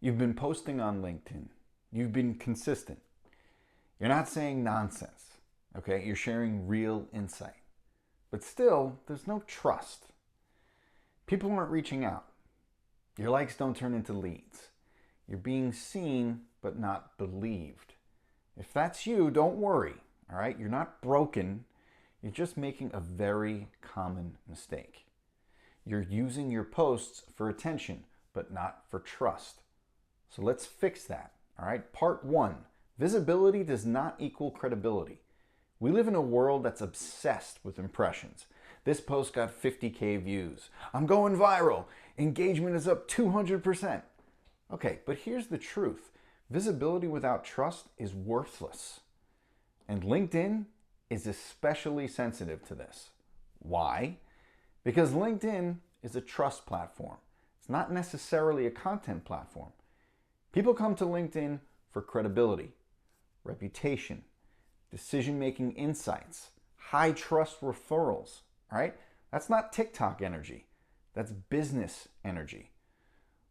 You've been posting on LinkedIn. You've been consistent. You're not saying nonsense, okay? You're sharing real insight. But still, there's no trust. People aren't reaching out. Your likes don't turn into leads. You're being seen, but not believed. If that's you, don't worry, all right? You're not broken. You're just making a very common mistake. You're using your posts for attention, but not for trust. So let's fix that, all right? Part 1, visibility does not equal credibility. We live in a world that's obsessed with impressions. This post got 50K views. I'm going viral. Engagement is up 200%. Okay, but here's the truth. Visibility without trust is worthless. And LinkedIn is especially sensitive to this. Why? Because LinkedIn is a trust platform. It's not necessarily a content platform. People come to LinkedIn for credibility, reputation, decision-making insights, high trust referrals, all right? That's not TikTok energy. That's business energy.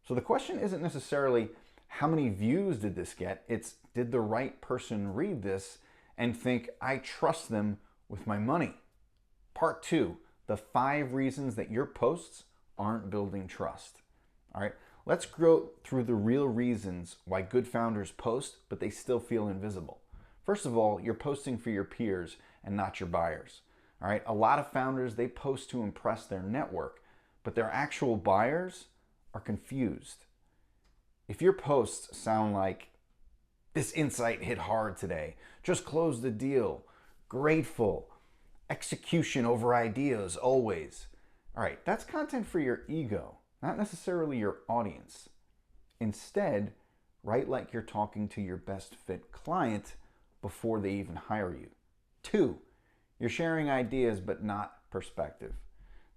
So the question isn't necessarily how many views did this get? It's did the right person read this and think I trust them with my money? Part 2, the 5 reasons that your posts aren't building trust. All right, let's go through the real reasons why good founders post, but they still feel invisible. First of all, you're posting for your peers and not your buyers. All right, a lot of founders, they post to impress their network, but their actual buyers are confused. If your posts sound like, this insight hit hard today, just closed the deal, grateful, execution over ideas always. All right, that's content for your ego, not necessarily your audience. Instead, write like you're talking to your best fit client before they even hire you. 2, you're sharing ideas but not perspective.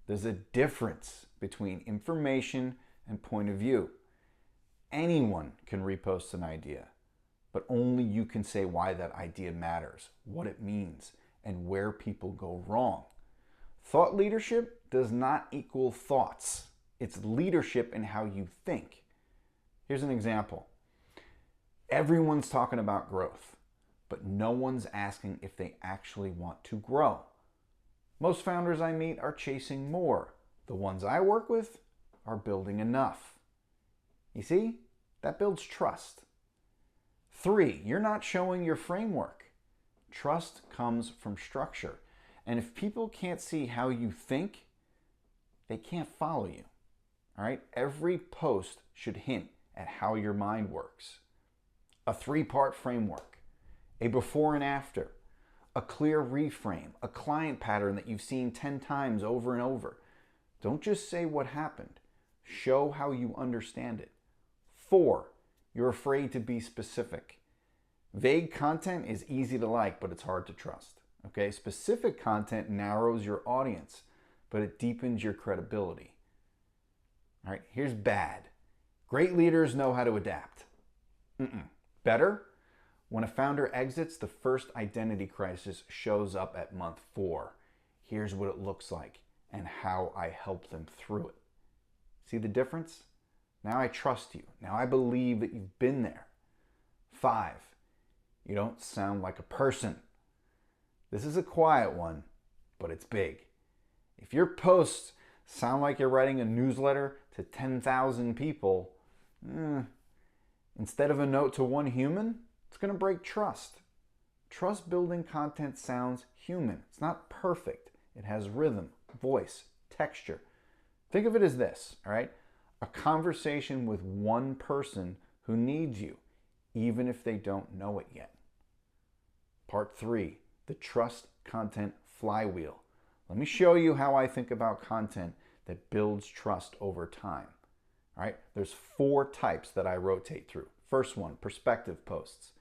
There's a difference between information and point of view. Anyone can repost an idea, but only you can say why that idea matters, what it means, and where people go wrong. Thought leadership does not equal thoughts. It's leadership in how you think. Here's an example. Everyone's talking about growth, but no one's asking if they actually want to grow. Most founders I meet are chasing more. The ones I work with are building enough. You see, that builds trust. 3, you're not showing your framework. Trust comes from structure. And if people can't see how you think, they can't follow you. All right? Every post should hint at how your mind works. A 3-part framework, a before and after, a clear reframe, a client pattern that you've seen 10 times over and over. Don't just say what happened. Show how you understand it. 4, you're afraid to be specific. Vague content is easy to like, but it's hard to trust. Okay? Specific content narrows your audience, but it deepens your credibility. All right, here's bad. Great leaders know how to adapt. Better, when a founder exits, the first identity crisis shows up at month 4. Here's what it looks like and how I help them through it. See the difference? Now I trust you. Now I believe that you've been there. 5, you don't sound like a person. This is a quiet one, but it's big. If your posts sound like you're writing a newsletter to 10,000 people, instead of a note to one human, it's going to break trust. Trust building content sounds human. It's not perfect. It has rhythm, voice, texture. Think of it as this, all right? A conversation with one person who needs you, even if they don't know it yet. Part 3, the trust content flywheel. Let me show you how I think about content that builds trust over time. All right, there's 4 types that I rotate through. First one, perspective posts.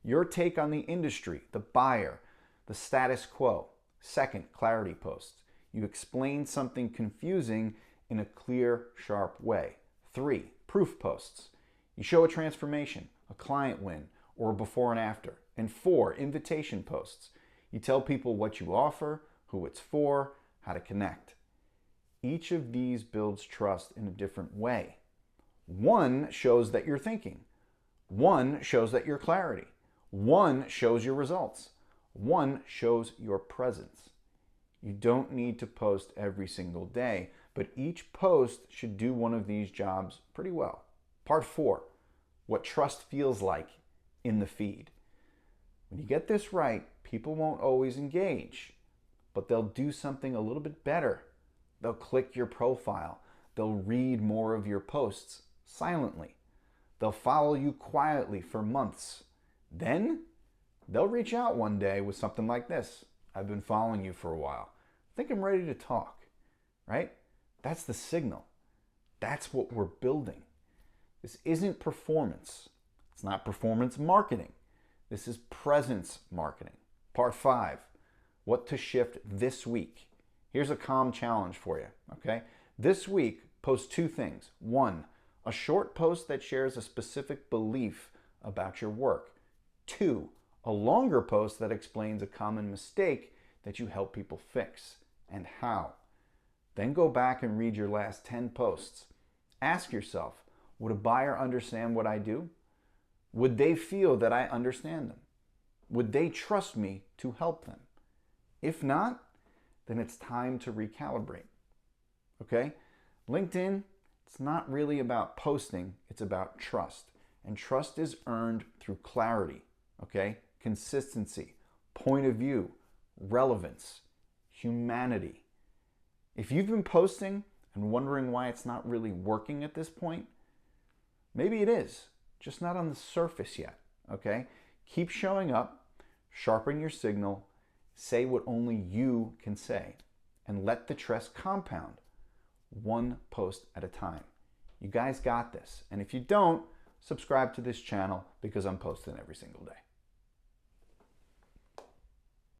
Your take on the industry, the buyer, the status quo. Second, clarity posts. You explain something confusing in a clear, sharp way. 3, proof posts. You show a transformation, a client win, or a before and after. And 4, invitation posts. You tell people what you offer, who it's for, how to connect. Each of these builds trust in a different way. One shows that you're thinking. One shows that you're clarity. One shows your results. One shows your presence. You don't need to post every single day, but each post should do one of these jobs pretty well. Part 4, what trust feels like in the feed. When you get this right, people won't always engage, but they'll do something a little bit better. They'll click your profile. They'll read more of your posts silently. They'll follow you quietly for months. Then they'll reach out one day with something like this. I've been following you for a while. I think I'm ready to talk, right? That's the signal. That's what we're building. This isn't performance. It's not performance marketing. This is presence marketing. Part 5, what to shift this week. Here's a calm challenge for you, okay? This week, post 2 things. 1, a short post that shares a specific belief about your work. 2, a longer post that explains a common mistake that you help people fix and how. Then go back and read your last 10 posts. Ask yourself, would a buyer understand what I do? Would they feel that I understand them? Would they trust me to help them? If not, then it's time to recalibrate. Okay? LinkedIn, it's not really about posting, it's about trust. And trust is earned through clarity, okay? Consistency, point of view, relevance, humanity. If you've been posting and wondering why it's not really working at this point, maybe it is, just not on the surface yet, okay? Keep showing up, sharpen your signal, say what only you can say, and let the trust compound, one post at a time. You guys got this. And if you don't, subscribe to this channel because I'm posting every single day.